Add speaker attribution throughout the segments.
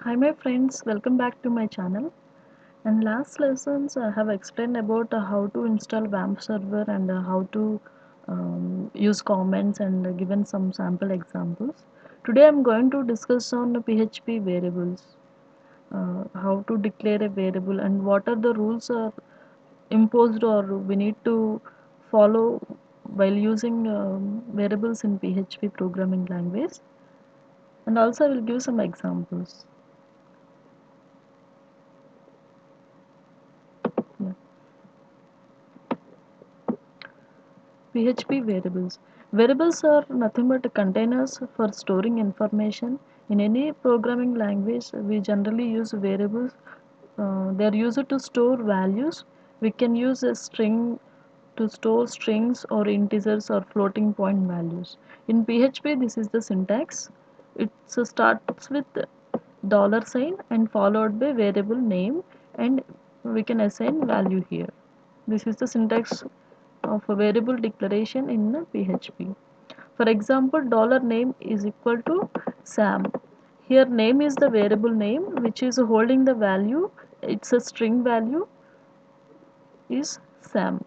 Speaker 1: Hi my friends, welcome back to my channel. And last lessons I have explained about how to install WAMP server and how to use comments and given some sample examples. Today I'm going to discuss on PHP variables, how to declare a variable and what are the rules are imposed or we need to follow while using variables in PHP programming language. And also I will give some examples. Yeah. PHP variables. Variables are nothing but containers for storing information. In any programming language, we generally use variables. They are used to store values. We can use a string to store strings or integers or floating point values. In PHP, this is the syntax. It starts with $sign and followed by variable name, and we can assign value here. This is the syntax of a variable declaration in PHP. For example, $name is equal to Sam. Here name is the variable name which is holding the value. It's a string value is Sam.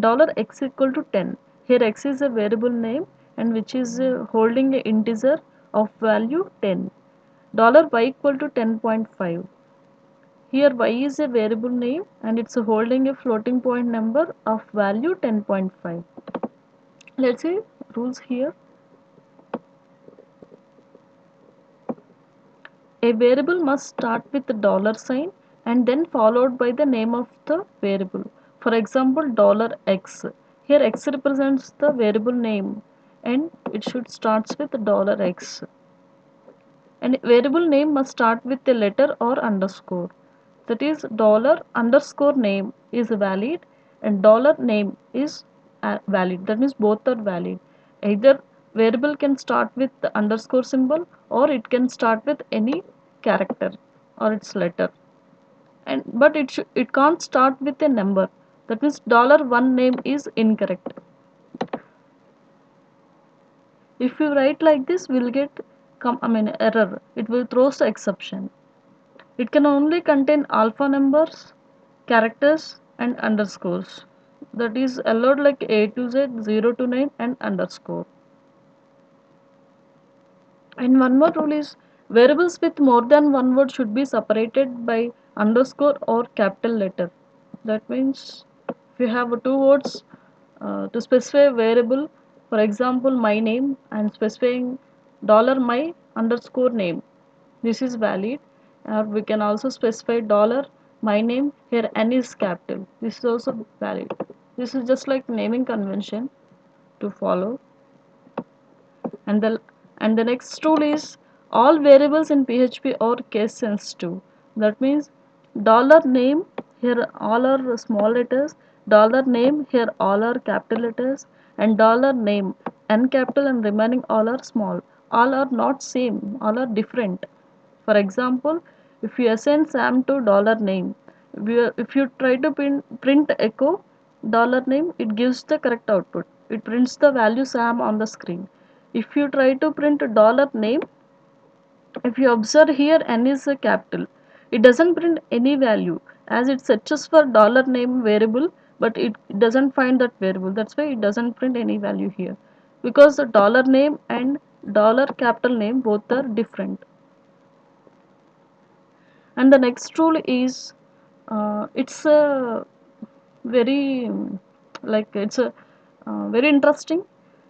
Speaker 1: $x equal to 10. Here x is a variable name and which is holding an integer of value 10. $y equal to 10.5. Here y is a variable name and it's holding a floating point number of value 10.5. Let's see rules here. A variable must start with the $sign and then followed by the name of the variable. For example, $x. Here x represents the variable name and it should starts with $x. And variable name must start with a letter or underscore. That is $underscore name is valid and $name is valid. That means both are valid. Either variable can start with the underscore symbol or it can start with any character or its letter. And but it can't start with a number. That means $1 name is incorrect. If you write like this, we'll get error. It will throw the exception. It can only contain alpha numbers, characters and underscores. That is allowed like A to Z, 0 to 9 and underscore. And one more rule is variables with more than one word should be separated by underscore or capital letter. That means if you have two words to specify a variable, for example my name, and specifying $my underscore name, this is valid. Or we can also specify $my name, here n is capital, this is also valid. This is just like naming convention to follow. And the next rule is all variables in PHP are case sensitive. That means $name, here all are small letters, $name, here all are capital letters, and $name n capital and remaining all are small. All are not same, all are different. For example, if you assign Sam to $name, if you try to print echo $name, it gives the correct output. It prints the value Sam on the screen. If you try to print $name, if you observe here n is a capital, it doesn't print any value as it searches for $name variable, but it doesn't find that variable. That's why it doesn't print any value here, because the $name and capital name both are different. And the next rule is it's a very it's a very interesting.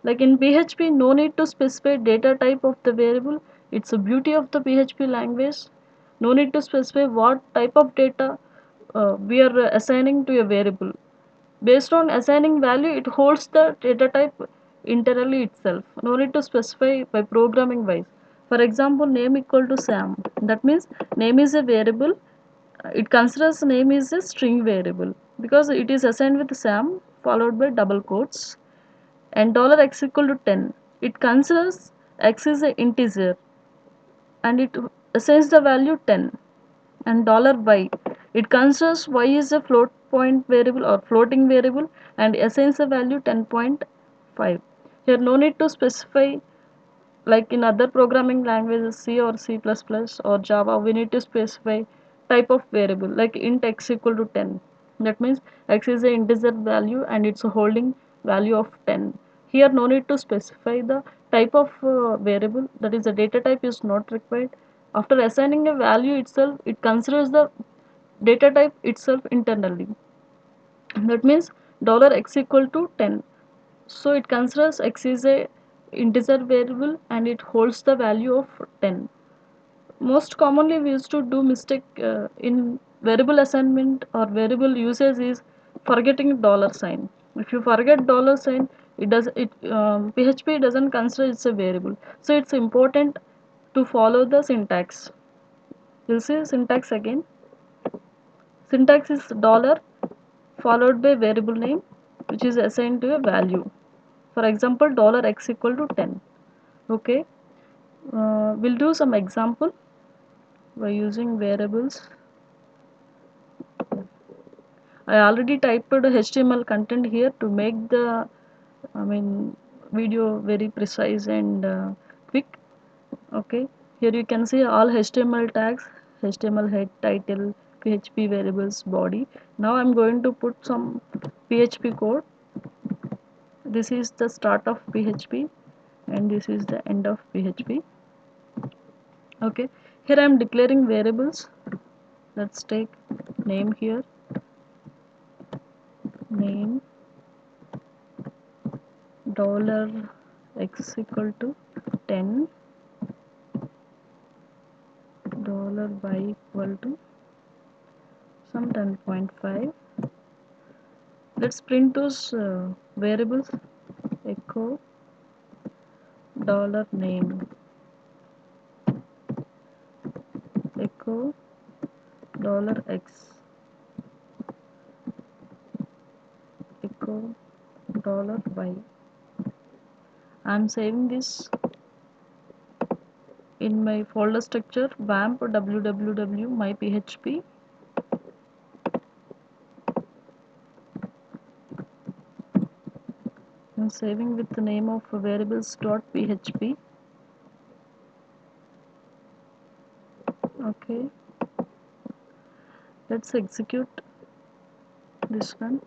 Speaker 1: Like in PHP, no need to specify data type of the variable. It's a beauty of the PHP language. No need to specify what type of data we are assigning to a variable. Based on assigning value, it holds the data type internally itself. No need to specify by programming wise. For example, name equal to Sam. That means name is a variable. It considers name is a string variable because it is assigned with Sam followed by double quotes, and $x equal to 10. It considers x is an integer and it assigns the value 10. And $y, it considers y is a float point variable or floating variable and assigns the value 10.5. Here no need to specify Like in other programming languages, C or C++ or Java, we need to specify type of variable, like int x equal to 10. That means x is an integer value and it's a holding value of 10. Here no need to specify the type of variable, that is the data type is not required. After assigning a value itself, it considers the data type itself internally. That means $x equal to 10. So it considers x is a integer variable and it holds the value of 10. Most commonly we used to do mistake in variable assignment or variable usage is forgetting dollar sign. If you forget dollar sign, PHP doesn't consider it's a variable. So it's important to follow the syntax. You'll see syntax again. Syntax is dollar followed by variable name which is assigned to a value. For example, $x equal to 10. Okay, we'll do some example by using variables. I already typed HTML content here to make the video very precise and quick. Okay, here you can see all HTML tags, HTML head, title, PHP variables, body. Now I'm going to put some PHP code. This is the start of PHP and this is the end of PHP. Okay, here I am declaring variables. Let's take name here, name $x equal to 10, $y equal to some 10.5. Let's print those variables. Echo $name, echo $x, echo $y. I'm saving this in my folder structure vamp www myphp. I'm saving with the name of variables.php. Okay, let's execute this one.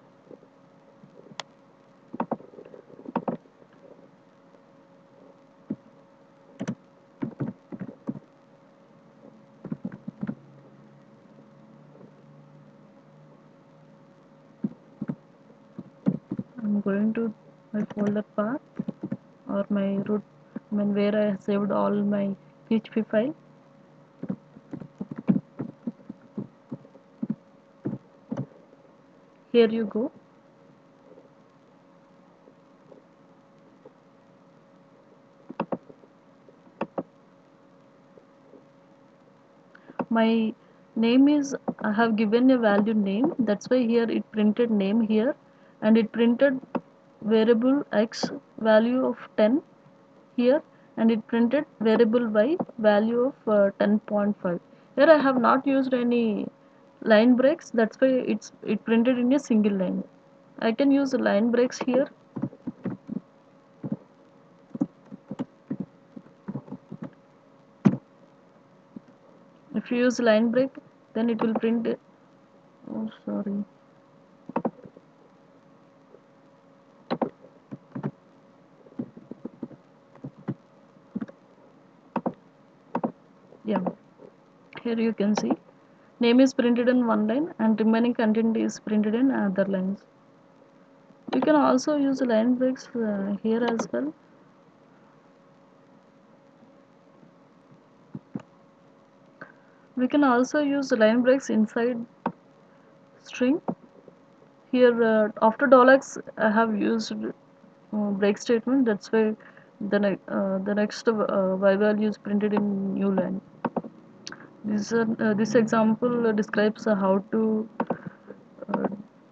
Speaker 1: I'm going to my folder path or my root, where I saved all my PHP file. Here you go. My name is, I have given a value name, that's why here it printed name here, and it printed variable x value of 10 here, and it printed variable y value of 10.5. Here I have not used any line breaks, that's why it printed in a single line. I can use line breaks here. If you use line break, then it will print it. Oh, sorry. Yeah, here you can see name is printed in one line and remaining content is printed in other lines. You can also use line breaks here as well. We can also use line breaks inside string. Here after $x I have used break statement, that's why the next y value is printed in new line. This example describes how to uh,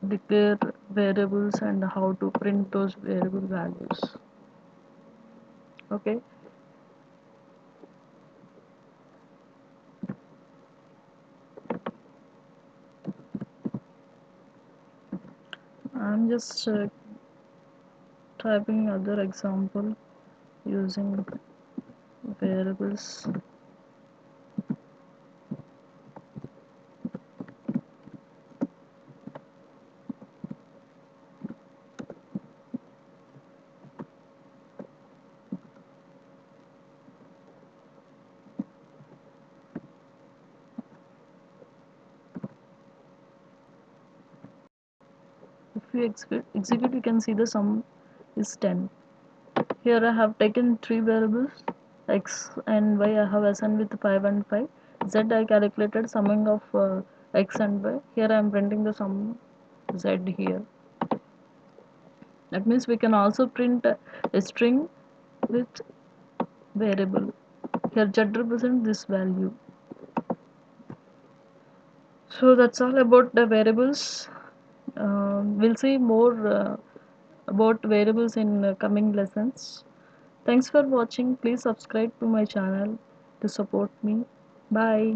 Speaker 1: declare variables and how to print those variable values. Okay, I'm just typing other example using variables. If we execute, you can see the sum is 10. Here I have taken three variables, x and y I have assigned with 5 and 5. Z I calculated summing of x and y. Here I am printing the sum z here. That means we can also print a string with variable. Here z represents this value. So that's all about the variables. We'll see more about variables in coming lessons. Thanks for watching. Please subscribe to my channel to support me. Bye.